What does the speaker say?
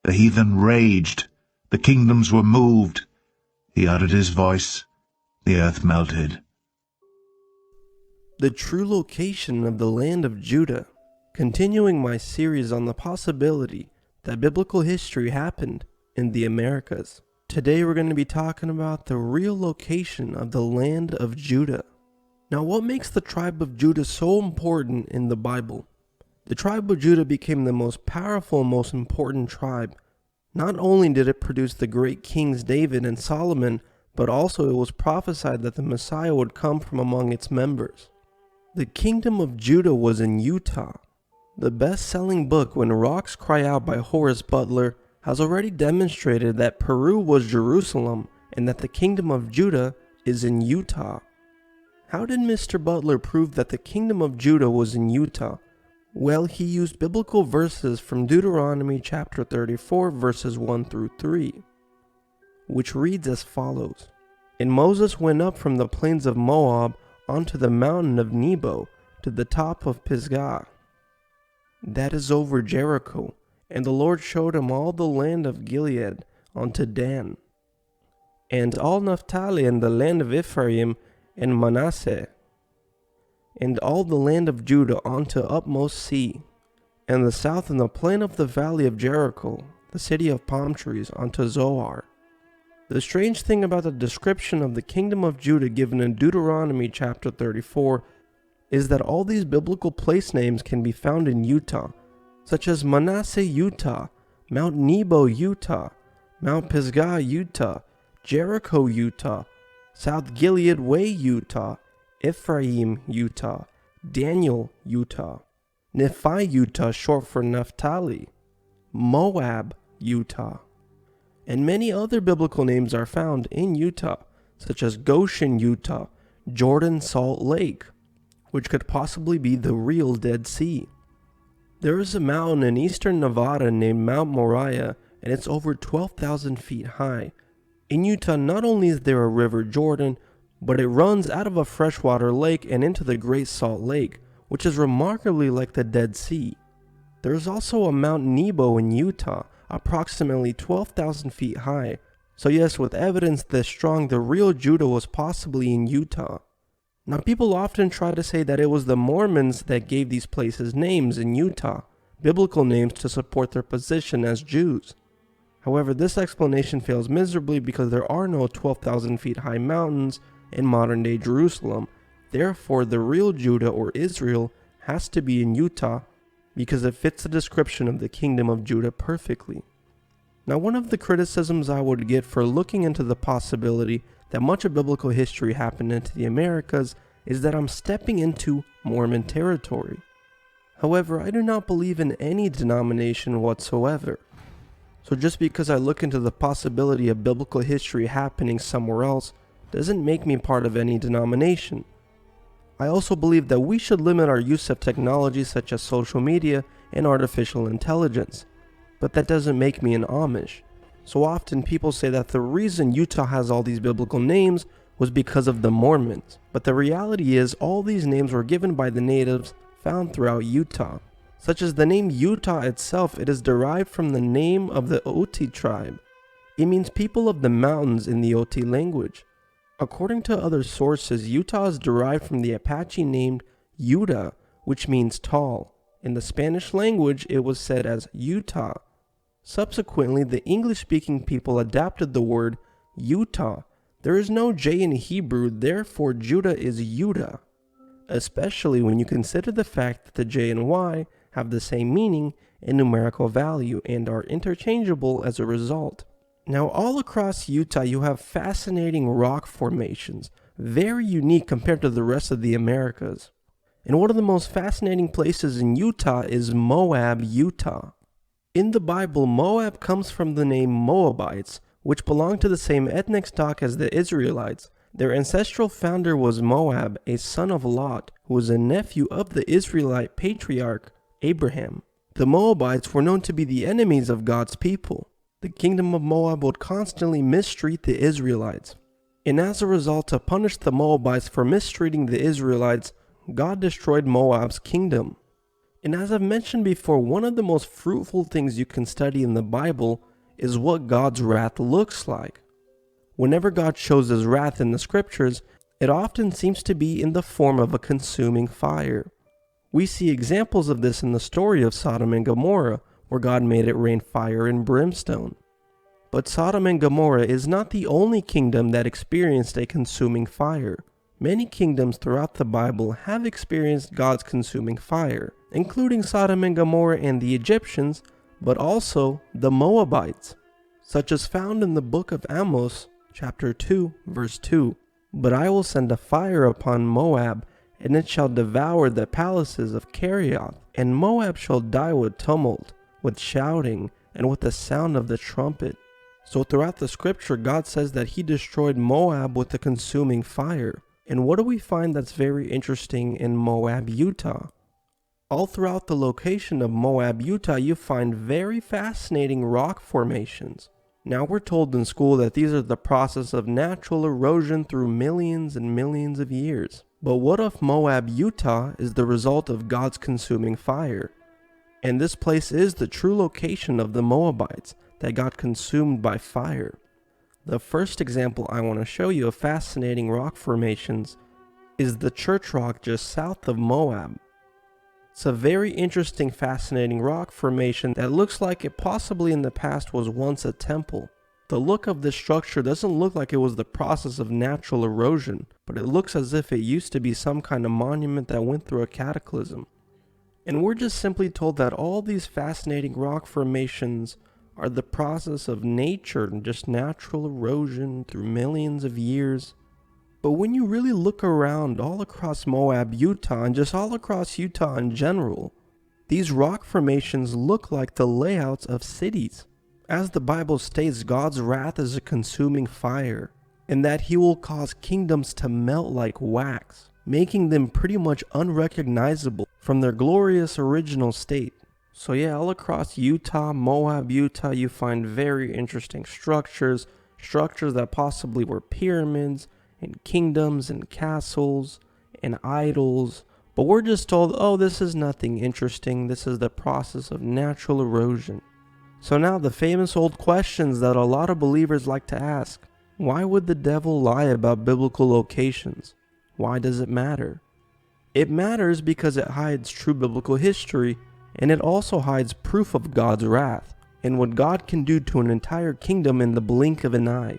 The heathen raged, the kingdoms were moved. He uttered his voice, the earth melted. The true location of the land of Judah. Continuing my series on the possibility that biblical history happened in the Americas. Today we're going to be talking about the real location of the land of Judah. Now, what makes the tribe of Judah so important in the Bible? The tribe of Judah became the most powerful and most important tribe. Not only did it produce the great kings David and Solomon, but also it was prophesied that the Messiah would come from among its members. The kingdom of Judah was in Utah. The best-selling book When Rocks Cry Out by Horace Butler has already demonstrated that Peru was Jerusalem and that the kingdom of Judah is in Utah. How did Mr. Butler prove that the kingdom of Judah was in Utah? Well, he used biblical verses from Deuteronomy chapter 34 verses 1 through 3, which reads as follows. And Moses went up from the plains of Moab onto the mountain of Nebo to the top of Pisgah, that is over Jericho, and the Lord showed him all the land of Gilead unto Dan, and all Naphtali and the land of Ephraim and Manasseh, and all the land of Judah unto utmost sea, and the south and the plain of the valley of Jericho, the city of palm trees, unto Zoar. The strange thing about the description of the kingdom of Judah given in Deuteronomy chapter 34 is that all these biblical place names can be found in Utah, such as Manasseh, Utah, Mount Nebo, Utah, Mount Pisgah, Utah, Jericho, Utah, South Gilead Way, Utah, Ephraim, Utah, Daniel, Utah, Nephi, Utah, short for Naphtali, Moab, Utah, and many other biblical names are found in Utah, such as Goshen, Utah, Jordan Salt Lake, which could possibly be the real Dead Sea. There is a mountain in eastern Nevada named Mount Moriah, and it's over 12,000 feet high. In Utah, not only is there a river Jordan, but it runs out of a freshwater lake and into the Great Salt Lake, which is remarkably like the Dead Sea. There is also a Mount Nebo in Utah, approximately 12,000 feet high. So yes, with evidence this strong, the real Judah was possibly in Utah. Now, people often try to say that it was the Mormons that gave these places names in Utah, biblical names to support their position as Jews. However, this explanation fails miserably because there are no 12,000 feet high mountains in modern-day Jerusalem. Therefore, the real Judah or Israel has to be in Utah because it fits the description of the kingdom of Judah perfectly. Now, one of the criticisms I would get for looking into the possibility that much of biblical history happened into the Americas is that I'm stepping into Mormon territory. However, I do not believe in any denomination whatsoever. So just because I look into the possibility of biblical history happening somewhere else doesn't make me part of any denomination. I also believe that we should limit our use of technology such as social media and artificial intelligence, but that doesn't make me an Amish. So often people say that the reason Utah has all these biblical names was because of the Mormons, but the reality is all these names were given by the natives found throughout Utah. Such as the name Utah itself, it is derived from the name of the Oti tribe. It means people of the mountains in the Oti language. According to other sources, Utah is derived from the Apache named Júda, which means tall. In the Spanish language, it was said as Utah. Subsequently, the English-speaking people adapted the word Utah. There is no J in Hebrew, therefore Judah is Júda, especially when you consider the fact that the J and Y have the same meaning and numerical value and are interchangeable as a result. Now, all across Utah, you have fascinating rock formations, very unique compared to the rest of the Americas. And one of the most fascinating places in Utah is Moab, Utah. In the Bible, Moab comes from the name Moabites, which belong to the same ethnic stock as the Israelites. Their ancestral founder was Moab, a son of Lot, who was a nephew of the Israelite patriarch Abraham. The Moabites were known to be the enemies of God's people. The kingdom of Moab would constantly mistreat the Israelites. And as a result, to punish the Moabites for mistreating the Israelites, God destroyed Moab's kingdom. And as I've mentioned before, one of the most fruitful things you can study in the Bible is what God's wrath looks like. Whenever God shows his wrath in the scriptures, it often seems to be in the form of a consuming fire. We see examples of this in the story of Sodom and Gomorrah, where God made it rain fire and brimstone. But Sodom and Gomorrah is not the only kingdom that experienced a consuming fire. Many kingdoms throughout the Bible have experienced God's consuming fire, including Sodom and Gomorrah and the Egyptians, but also the Moabites, such as found in the book of Amos, chapter 2, verse 2. But I will send a fire upon Moab, and it shall devour the palaces of Kerioth, and Moab shall die with tumult, with shouting, and with the sound of the trumpet. So throughout the scripture, God says that he destroyed Moab with a consuming fire. And what do we find that's very interesting in Moab, Utah? All throughout the location of Moab, Utah, you find very fascinating rock formations. Now we're told in school that these are the process of natural erosion through millions and millions of years. But what if Moab, Utah is the result of God's consuming fire? And this place is the true location of the Moabites that got consumed by fire. The first example I want to show you of fascinating rock formations is the church rock just south of Moab. It's a very interesting, fascinating rock formation that looks like it possibly in the past was once a temple. The look of this structure doesn't look like it was the process of natural erosion, but it looks as if it used to be some kind of monument that went through a cataclysm. And we're just simply told that all these fascinating rock formations are the process of nature and just natural erosion through millions of years. But when you really look around all across Moab, Utah, and just all across Utah in general, these rock formations look like the layouts of cities. As the Bible states, God's wrath is a consuming fire, and that he will cause kingdoms to melt like wax, making them pretty much unrecognizable from their glorious original state. So yeah, all across Utah, Moab, Utah, you find very interesting structures that possibly were pyramids, and kingdoms, and castles, and idols. But we're just told, oh, this is nothing interesting, this is the process of natural erosion. So now the famous old questions that a lot of believers like to ask. Why would the devil lie about biblical locations? Why does it matter? It matters because it hides true biblical history, and it also hides proof of God's wrath, and what God can do to an entire kingdom in the blink of an eye.